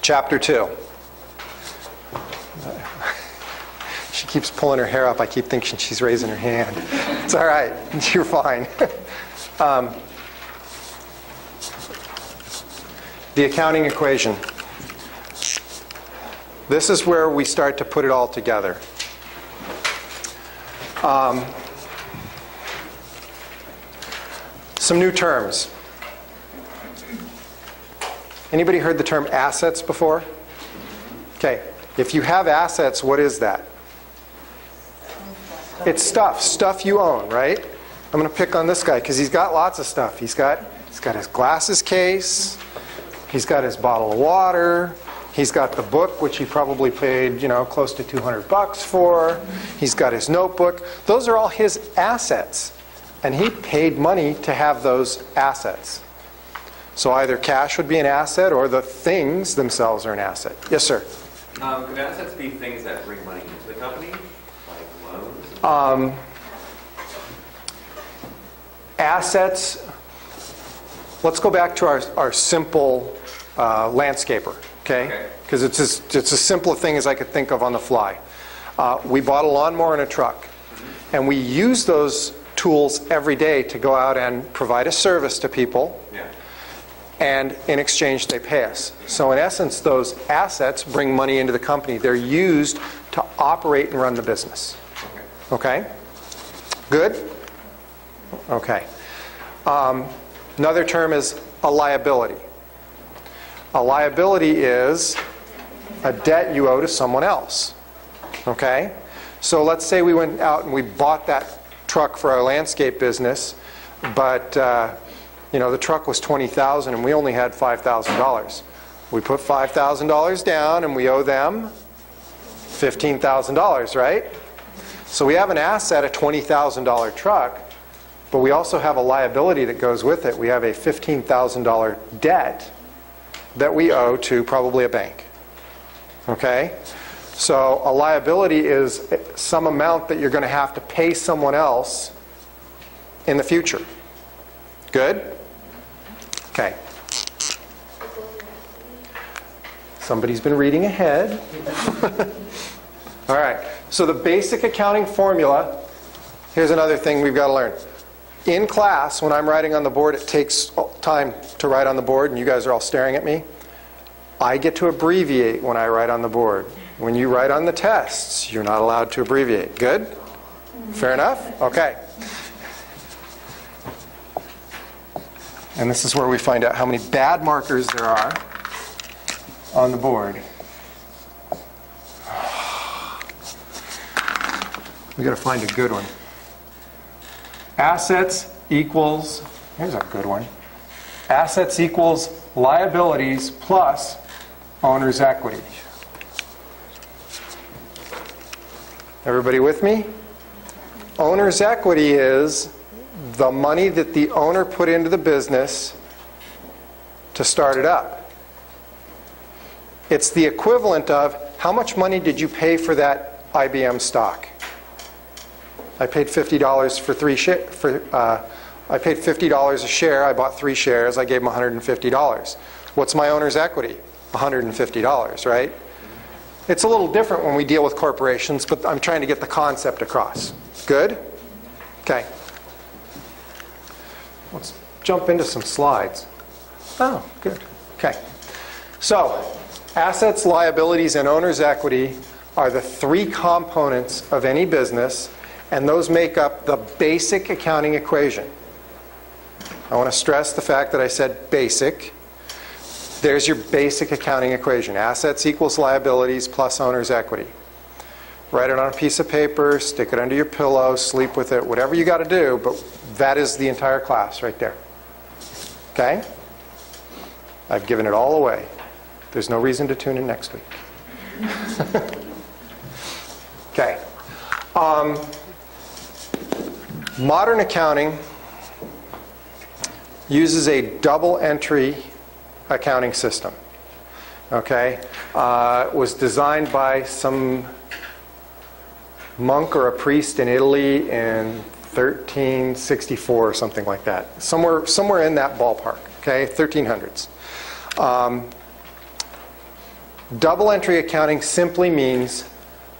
Chapter 2. She keeps pulling her hair up. I keep thinking she's raising her hand. It's all right. You're fine. The accounting equation. This is where we start to put it all together. Some new terms. Anybody heard the term assets before? Okay. If you have assets, what is that? It's stuff you own, right? I'm going to pick on this guy because he's got lots of stuff. He's got his glasses case. He's got his bottle of water. He's got the book, which he probably paid, close to $200 for. He's got his notebook. Those are all his assets. And he paid money to have those assets. So either cash would be an asset or the things themselves are an asset. Yes, sir? Could assets be things that bring money into the company? Like loans? Assets, let's go back to our simple landscaper, okay? Because it's as simple a thing as I could think of on the fly. We bought a lawnmower and a truck, and we use those tools every day to go out and provide a service to people, and in exchange they pay us. So in essence, those assets bring money into the company. They're used to operate and run the business. Okay? Good? Okay. Another term is a liability. A liability is a debt you owe to someone else. Okay? So let's say we went out and we bought that truck for our landscape business, but the truck was $20,000 and we only had $5,000. We put $5,000 down and we owe them $15,000, right? So we have an asset, a $20,000 truck, but we also have a liability that goes with it. We have a $15,000 debt that we owe to probably a bank. Okay? So a liability is some amount that you're going to have to pay someone else in the future. Good? Okay. Somebody's been reading ahead. All right. So the basic accounting formula, here's another thing we've got to learn. In class, when I'm writing on the board, it takes time to write on the board, and you guys are all staring at me. I get to abbreviate when I write on the board. When you write on the tests, you're not allowed to abbreviate. Good? Fair enough? Okay. And this is where we find out how many bad markers there are on the board. We've got to find a good one. Assets equals, here's a good one. Assets equals liabilities plus owner's equity. Everybody with me? Owner's equity is the money that the owner put into the business to start it up. It's the equivalent of how much money did you pay for that IBM stock? I paid $50 for I paid $50 a share. I bought 3 shares. I gave them $150. What's my owner's equity? $150, right? It's a little different when we deal with corporations, but I'm trying to get the concept across. Good? Okay. Let's jump into some slides. Oh, good. Okay. So, assets, liabilities, and owner's equity are the 3 components of any business, and those make up the basic accounting equation. I want to stress the fact that I said basic. There's your basic accounting equation. Assets equals liabilities plus owner's equity. Write it on a piece of paper, stick it under your pillow, sleep with it, whatever you got to do, but that is the entire class right there. Okay? I've given it all away. There's no reason to tune in next week. Okay. Modern accounting uses a double entry accounting system. Okay? It was designed by some monk or a priest in Italy in 1364 or something like that. Somewhere in that ballpark. Okay? 1300s. Double entry accounting simply means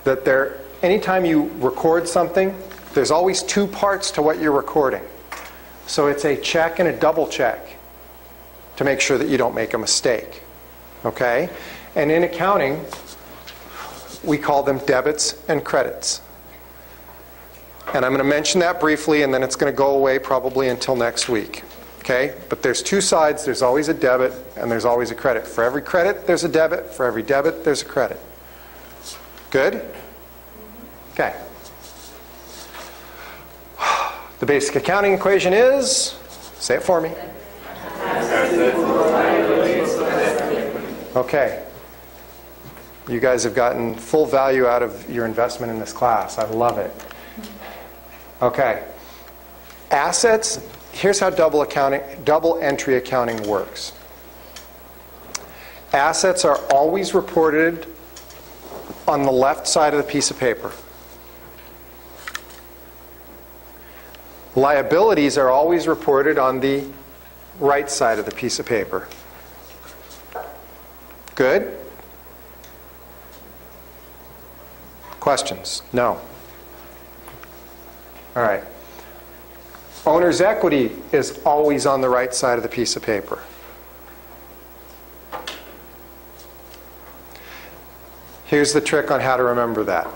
that anytime you record something, there's always two parts to what you're recording. So it's a check and a double check to make sure that you don't make a mistake. Okay? And in accounting, we call them debits and credits. And I'm going to mention that briefly, and then it's going to go away probably until next week. Okay? But there's two sides. There's always a debit and there's always a credit. For every credit, there's a debit. For every debit, there's a credit. Good? Okay. The basic accounting equation is, say it for me. Okay. You guys have gotten full value out of your investment in this class. I love it. Okay. Assets, here's how double entry accounting works. Assets are always reported on the left side of the piece of paper. Liabilities are always reported on the right side of the piece of paper. Good? Questions? No. All right. Owner's equity is always on the right side of the piece of paper. Here's the trick on how to remember that.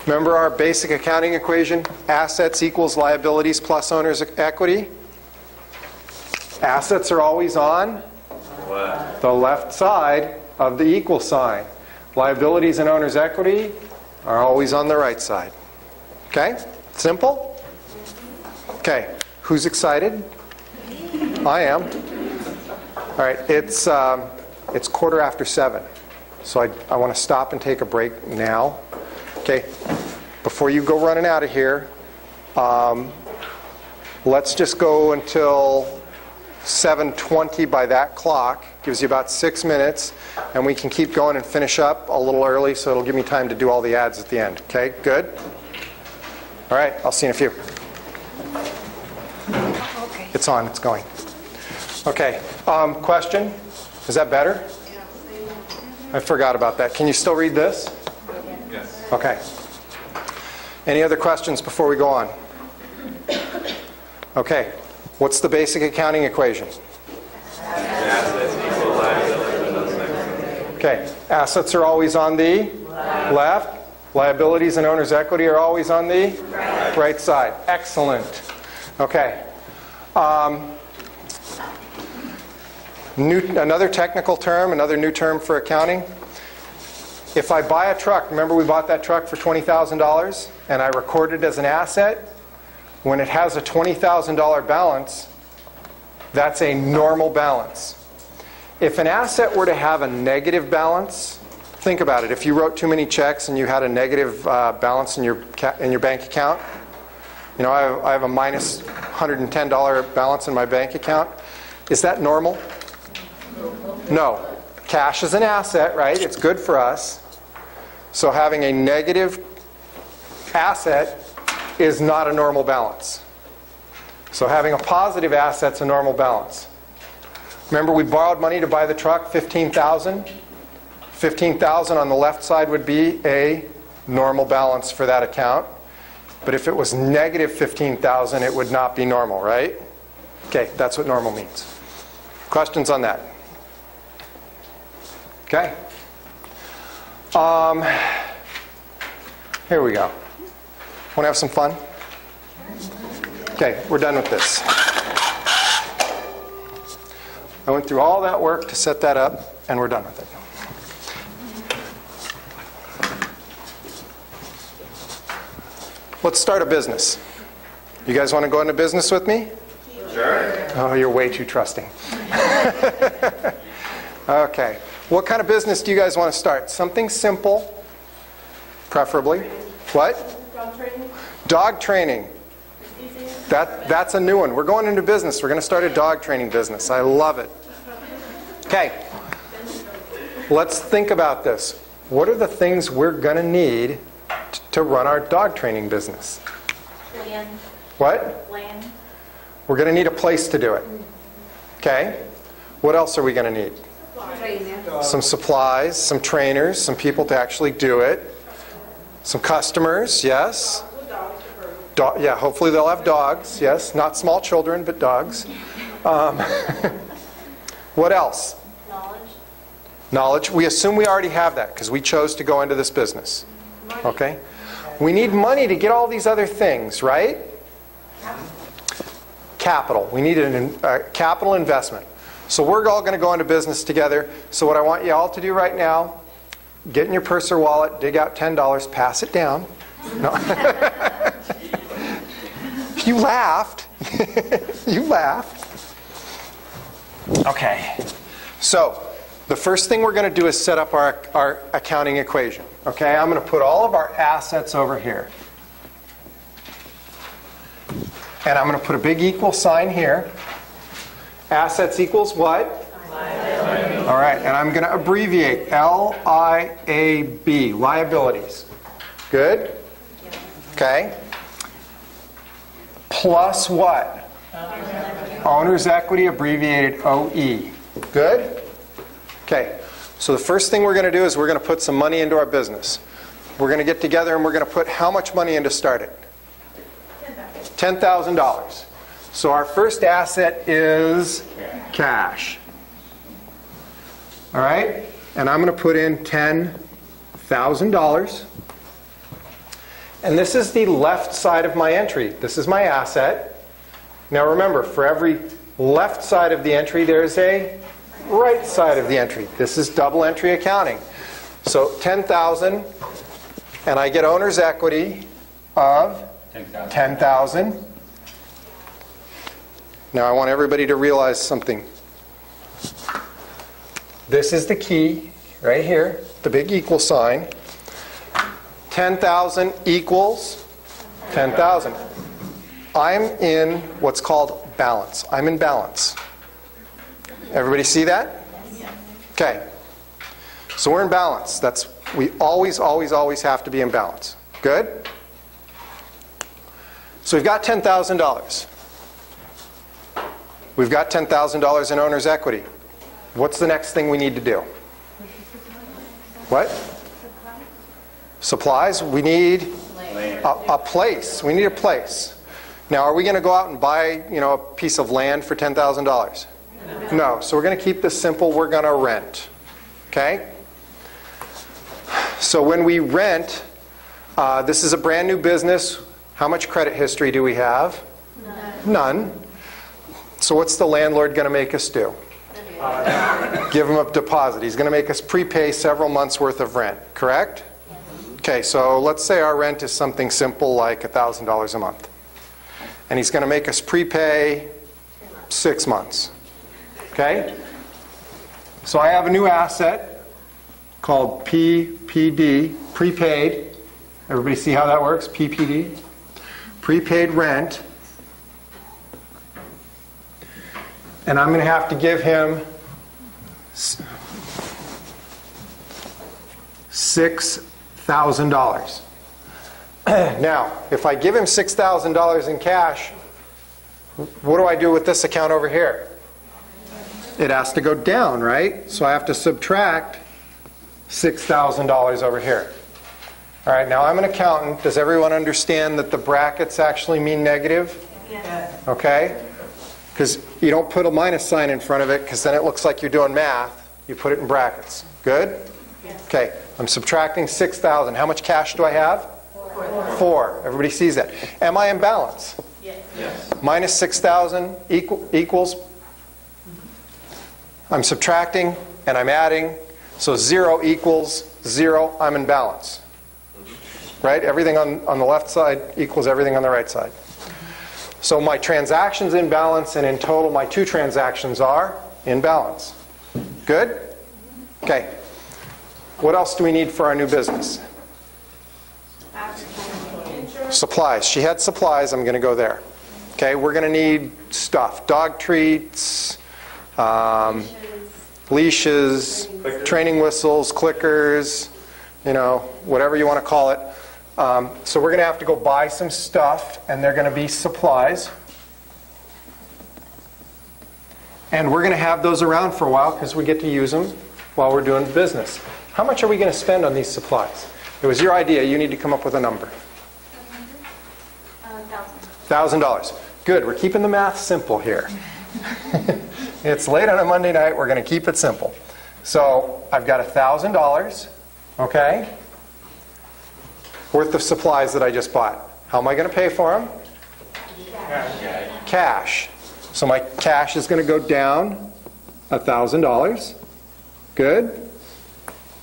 Remember our basic accounting equation? Assets equals liabilities plus owner's equity. Assets are always on the left side of the equal sign. Liabilities and owner's equity are always on the right side. Okay? Simple? Okay. Who's excited? I am. All right. It's 7:15. So I want to stop and take a break now. Okay. Before you go running out of here, let's just go until 7:20 by that clock. Gives you about 6 minutes, and we can keep going and finish up a little early, so it'll give me time to do all the ads at the end. Okay, good? All right, I'll see you in a few. Okay. It's on, it's going. Okay, question? Is that better? I forgot about that. Can you still read this? Yes. Okay. Any other questions before we go on? Okay. What's the basic accounting equation? Assets equal liabilities and owner's equity. Okay. Assets are always on the left. Liabilities and owner's equity are always on the right side. Excellent. Okay. Another technical term, another new term for accounting. If I buy a truck, remember we bought that truck for $20,000 and I record it as an asset, when it has a $20,000 balance, that's a normal balance. If an asset were to have a negative balance, think about it. If you wrote too many checks and you had a negative balance in your bank account, you know, I have a minus $110 balance in my bank account. Is that normal? No. Cash is an asset, right? It's good for us. So having a negative asset is not a normal balance. So having a positive asset's a normal balance. Remember, we borrowed money to buy the truck, $15,000. $15,000 on the left side would be a normal balance for that account. But if it was negative $15,000, it would not be normal, right? Okay, that's what normal means. Questions on that? Okay. Here we go. Want to have some fun? Okay, we're done with this. I went through all that work to set that up, and we're done with it. Let's start a business. You guys want to go into business with me? Sure. Oh, you're way too trusting. Okay. What kind of business do you guys want to start? Something simple, preferably. What? Dog training. Dog training. That's a new one. We're going into business. We're going to start a dog training business. I love it. Okay. Let's think about this. What are the things we're going to need to run our dog training business? Land. What? Land. We're going to need a place to do it. Okay. What else are we going to need? some supplies, some trainers, some people to actually do it, some customers, yes. Yeah, hopefully they'll have dogs, yes. Not small children, but dogs. What else? Knowledge. We assume we already have that because we chose to go into this business. Okay? We need money to get all these other things, right? Capital. We need a capital investment. So we're all going to go into business together. So what I want you all to do right now, get in your purse or wallet, dig out $10, pass it down. No. You laughed. You laughed. Okay. So the first thing we're going to do is set up our accounting equation. Okay, I'm going to put all of our assets over here. And I'm going to put a big equal sign here. Assets equals what? Liability. All right, and I'm going to abbreviate LIAB, liabilities. Good? Okay. Plus what? Owner's equity, abbreviated OE. Good? Okay. So the first thing we're going to do is we're going to put some money into our business. We're going to get together and we're going to put how much money in to start it? $10,000. So our first asset is cash. All right? And I'm going to put in $10,000. And this is the left side of my entry. This is my asset. Now remember, for every left side of the entry, there's a right side of the entry. This is double entry accounting. So 10,000, and I get owner's equity of 10,000. Now I want everybody to realize something. This is the key right here, the big equal sign. 10,000 equals 10,000. I'm in what's called balance. I'm in balance. Everybody see that? Okay. So we're in balance. We always have to be in balance. Good? So we've got $10,000. We've got $10,000 in owner's equity. What's the next thing we need to do? What? Supplies. We need a place. We need a place. Now, are we going to go out and buy, a piece of land for $10,000? No. So we're going to keep this simple. We're going to rent. Okay? So when we rent, this is a brand new business. How much credit history do we have? None. So what's the landlord going to make us do? Give him a deposit. He's going to make us prepay several months' worth of rent. Correct? Okay, so let's say our rent is something simple like $1,000 a month. And he's going to make us prepay 6 months. Okay? So I have a new asset called PPD, prepaid. Everybody see how that works? PPD. Prepaid rent. And I'm going to have to give him $6,000. Now, if I give him $6,000 in cash, what do I do with this account over here? It has to go down, right? So I have to subtract $6,000 over here. All right, now I'm an accountant. Does everyone understand that the brackets actually mean negative? Yes. Okay? Because you don't put a minus sign in front of it because then it looks like you're doing math. You put it in brackets. Good? Yes. Okay, I'm subtracting 6,000. How much cash do I have? 4. Everybody sees that. Am I in balance? Yes. Minus 6,000 equals? I'm subtracting and I'm adding. So 0 equals 0. I'm in balance. Right? Everything on the left side equals everything on the right side. So my transactions in balance, and in total my 2 transactions are in balance. Good? Okay. What else do we need for our new business? Supplies. She had supplies. I'm going to go there. Okay, we're going to need stuff. Dog treats, leashes, training whistles, clickers, whatever you want to call it. So we're going to have to go buy some stuff, and they're going to be supplies. And we're going to have those around for a while because we get to use them while we're doing business. How much are we going to spend on these supplies? It was your idea. You need to come up with a number. $1,000. Good. We're keeping the math simple here. It's late on a Monday night. We're going to keep it simple. So I've got $1,000, okay, worth of supplies that I just bought. How am I going to pay for them? Cash. So my cash is going to go down $1,000. Good.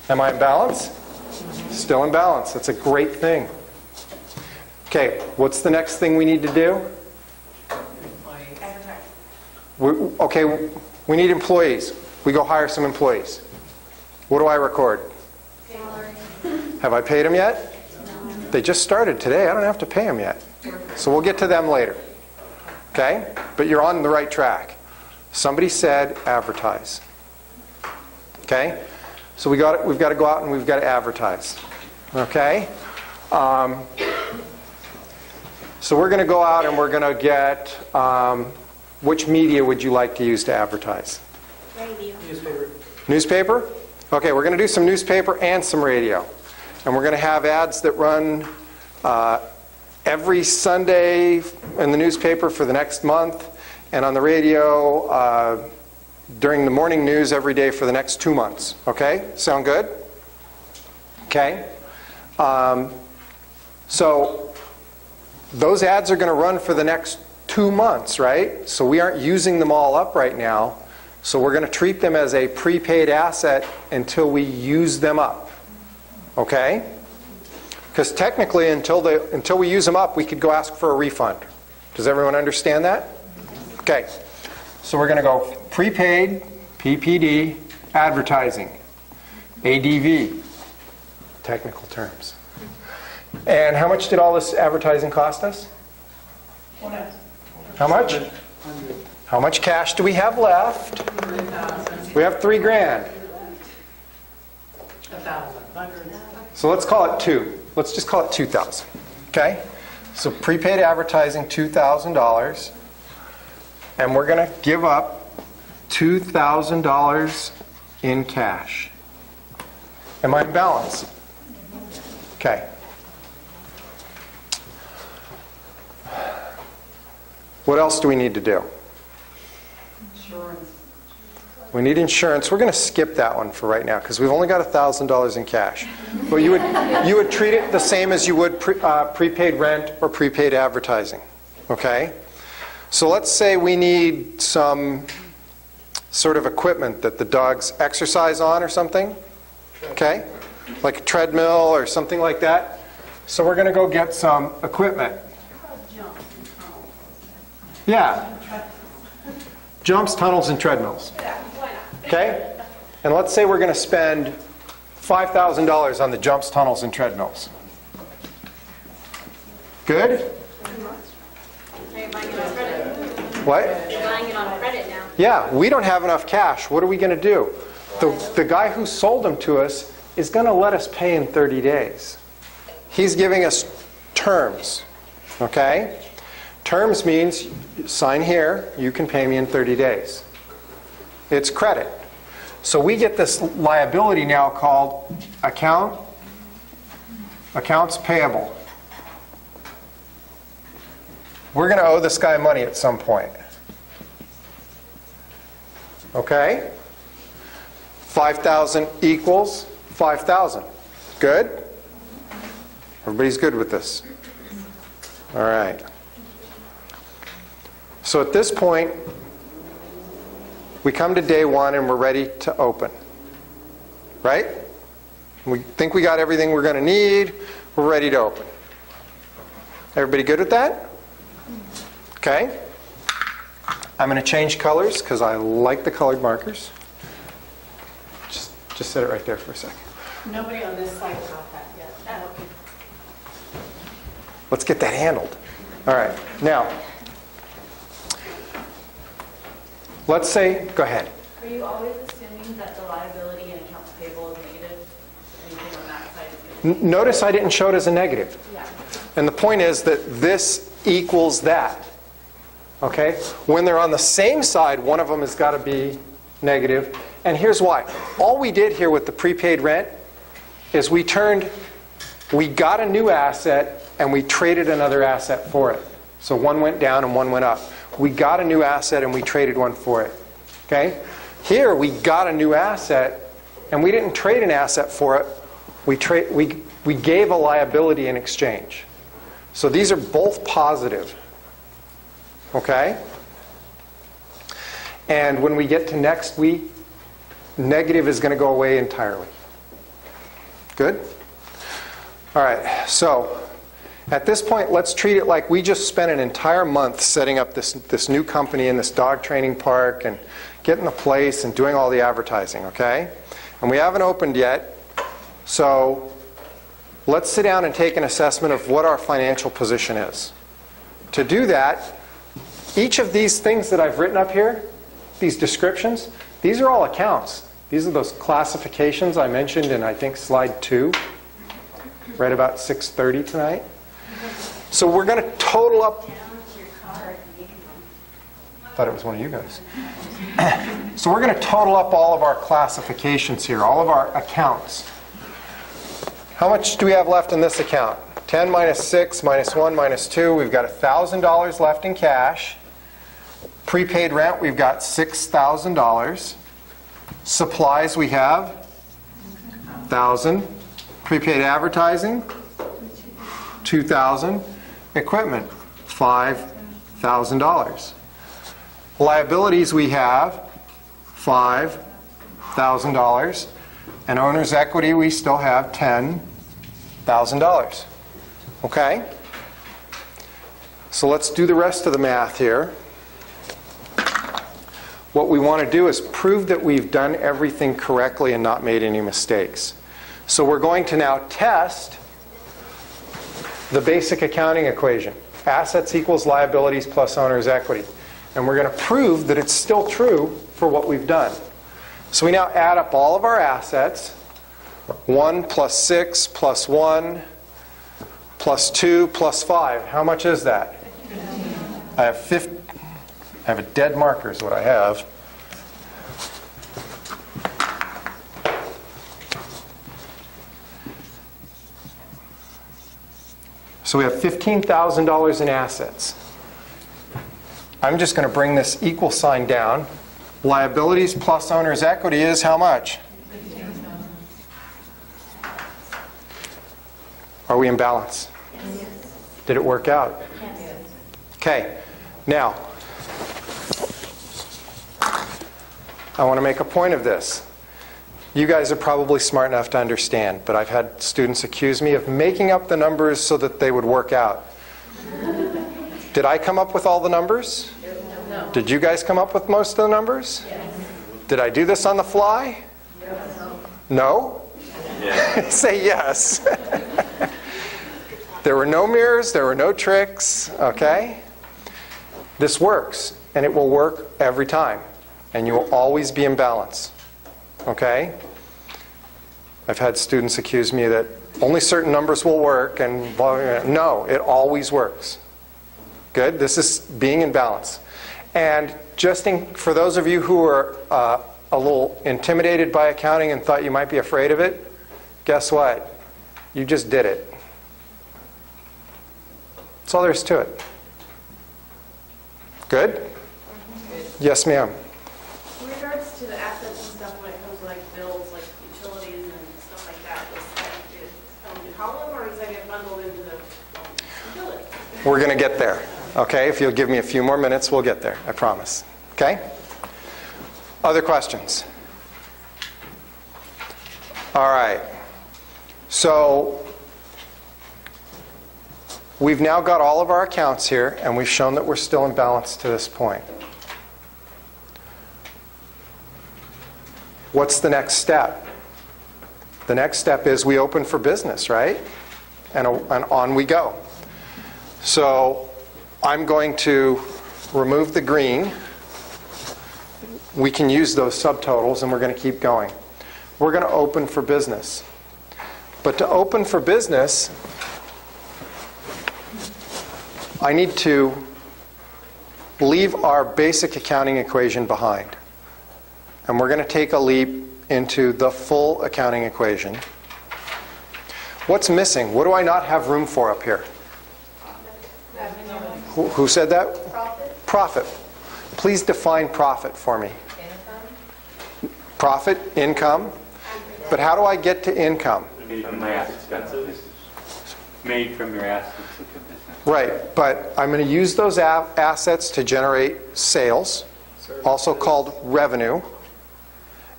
Am I in balance? Still in balance. That's a great thing. Okay, what's the next thing we need to do? Okay, we need employees. We go hire some employees. What do I record? Have I paid them yet? No. They just started today. I don't have to pay them yet. So we'll get to them later. Okay? But you're on the right track. Somebody said advertise. Okay? So we've got to go out and we've got to advertise. Okay? So we're going to go out and we're going to get, which media would you like to use to advertise? Radio. Newspaper. Newspaper? Okay, we're going to do some newspaper and some radio. And we're going to have ads that run every Sunday in the newspaper for the next month, and on the radio during the morning news every day for the next 2 months. Okay? Sound good? Okay. So those ads are going to run for the next 2 months, right? So we aren't using them all up right now. So we're going to treat them as a prepaid asset until we use them up. Okay? Because technically, until we use them up, we could go ask for a refund. Does everyone understand that? Okay. So we're going to go prepaid, PPD, advertising, ADV, technical terms. And how much did all this advertising cost us? How much? How much cash do we have left? We have $3,000. So let's call it 2. Let's just call it 2,000. Okay? So prepaid advertising, $2,000. And we're going to give up $2,000 in cash. Am I in balance? Okay. What else do we need to do? Insurance. We need insurance. We're going to skip that one for right now because we've only got $1,000 in cash. But you would treat it the same as you would prepaid rent or prepaid advertising. Okay? So let's say we need some sort of equipment that the dogs exercise on or something. Okay? Like a treadmill or something like that. So we're going to go get some equipment. Yeah. Jumps, tunnels, and treadmills. Okay? And let's say we're going to spend $5,000 on the jumps, tunnels, and treadmills. Good? You're buying it on credit. What? You're buying it on credit now. Yeah, we don't have enough cash. What are we going to do? The guy who sold them to us is going to let us pay in 30 days. He's giving us terms. Okay? Terms means, sign here, you can pay me in 30 days. It's credit. So we get this liability now called accounts payable. We're going to owe this guy money at some point. Okay? 5,000 equals 5,000. Good? Everybody's good with this? All right. So at this point, we come to day one and we're ready to open. Right? We think we got everything we're going to need. We're ready to open. Everybody good with that? Okay. I'm going to change colors because I like the colored markers. Just set it right there for a second. Nobody on this side got that yet. Okay. Let's get that handled. All right. Now, let's say, go ahead. Are you always assuming that the liability and accounts payable is negative? Anything on that side is negative? Notice I didn't show it as a negative. Yeah. And the point is that this equals that. Okay? When they're on the same side, one of them has got to be negative. And here's why. All we did here with the prepaid rent is we got a new asset and we traded another asset for it. So one went down and one went up. We got a new asset and we traded one for it. Okay? Here we got a new asset and we didn't trade an asset for it. We gave a liability in exchange. So these are both positive. Okay? And when we get to next week, negative is going to go away entirely. Good? All right, so at this point, let's treat it like we just spent an entire month setting up this new company in this dog training park and getting the place and doing all the advertising, okay? And we haven't opened yet, so let's sit down and take an assessment of what our financial position is. To do that, each of these things that I've written up here, these descriptions, these are all accounts. These are those classifications I mentioned in, I think, slide 2, right about 6:30 tonight. So we're going to total up. I thought it was one of you guys. So we're going to total up all of our classifications here, all of our accounts. How much do we have left in this account? 10 minus 6 minus 1 minus 2. We've got $1,000 left in cash. Prepaid rent, we've got $6,000. Supplies, we have $1,000. Prepaid advertising, $2,000. Equipment, $5,000. Liabilities, we have $5,000. And owner's equity, we still have $10,000. Okay? So let's do the rest of the math here. What we want to do is prove that we've done everything correctly and not made any mistakes. So we're going to now test the basic accounting equation. Assets equals liabilities plus owner's equity. And we're going to prove that it's still true for what we've done. So we now add up all of our assets. 1 plus 6 plus 1 plus 2 plus 5. How much is that? I have a dead marker is what I have. So we have $15,000 in assets. I'm just going to bring this equal sign down. Liabilities plus owner's equity is how much? Are we in balance? Yes. Did it work out? Yes. Okay. Now, I want to make a point of this. You guys are probably smart enough to understand, but I've had students accuse me of making up the numbers so that they would work out. Did I come up with all the numbers? No. Did you guys come up with most of the numbers? Yes. Did I do this on the fly? Yes. No? Yeah. Say yes. There were no mirrors, there were no tricks, okay? This works, and it will work every time. And you will always be in balance. Okay? I've had students accuse me that only certain numbers will work, and no, it always works. Good? This is being in balance. And for those of you who are a little intimidated by accounting and thought you might be afraid of it, guess what? You just did it. That's all there is to it. Good? Yes, ma'am. In regards to the assets and stuff, when it comes to like bills, like utilities and stuff like that, does that get in a column or does that get bundled into the utility? We're going to get there. Okay? If you'll give me a few more minutes, we'll get there. I promise. Okay? Other questions? All right. So we've now got all of our accounts here, and we've shown that we're still in balance to this point. What's the next step? The next step is we open for business, right? And on we go. So I'm going to remove the green. We can use those subtotals, and we're going to keep going. We're going to open for business. But to open for business, I need to leave our basic accounting equation behind. And we're going to take a leap into the full accounting equation. What's missing? What do I not have room for up here? Who said that? Profit. Profit. Please define profit for me. Income. Profit, income. But how do I get to income? Made from your expenses. Made from your assets of the business. Right, but I'm going to use those assets to generate sales, also called revenue.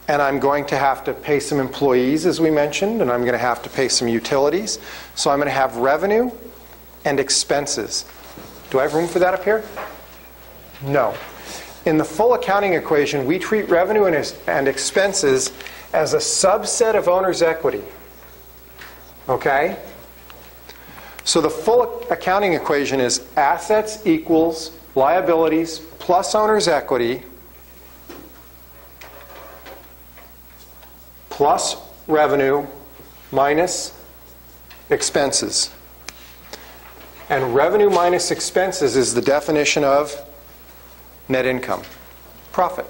And I'm going to have to pay some employees, as we mentioned, and I'm going to have to pay some utilities. So I'm going to have revenue and expenses. Do I have room for that up here? No. In the full accounting equation, we treat revenue and expenses as a subset of owner's equity. Okay? So the full accounting equation is assets equals liabilities plus owner's equity plus revenue minus expenses. And revenue minus expenses is the definition of net income, profit.